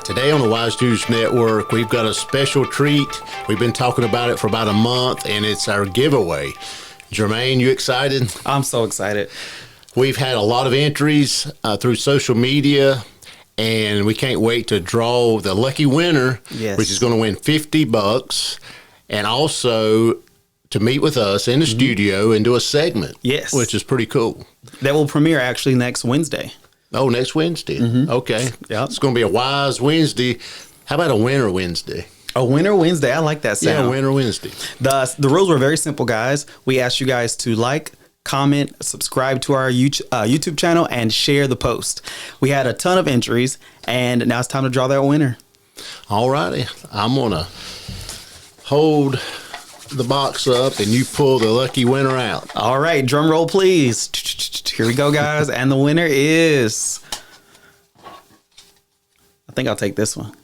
Today on the Wise News Network, we've got a special treat. We've been talking about it for about a month, and it's our giveaway. Jermaine, you excited? I'm so excited. We've had a lot of entries through social media, and we can't wait to draw the lucky winner, Yes. which is going to win $50, and also to meet with us in the studio and do a segment, Yes. which is pretty cool. That will premiere actually next Wednesday. Oh, next Wednesday. Okay. Yep. It's going to be a Wise Wednesday. How about a Winner Wednesday? A Winter Wednesday. I like that sound. Yeah, Winner Wednesday. The rules were very simple, guys. We asked you guys to like, comment, subscribe to our YouTube channel, and share the post. We had a ton of entries, and now it's time to draw that winner. All righty. I'm going to hold the box up and you pull the lucky winner out. All right, drum roll, please. Here we go, guys. And the winner is... I think I'll take this one.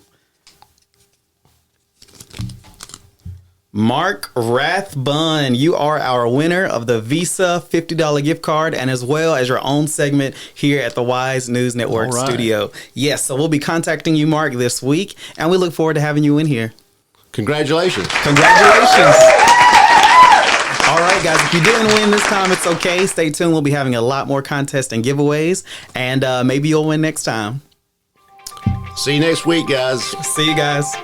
Mark Rathbun, you are our winner of the Visa $50 gift card, and as well as your own segment here at the Wise News Network All right. studio. Yes, so we'll be contacting you, Mark, this week, and we look forward to having you in here. Congratulations. Congratulations. All right, guys, if you didn't win this time, it's okay. Stay tuned. We'll be having a lot more contests and giveaways, and maybe you'll win next time. See you next week, guys. See you guys.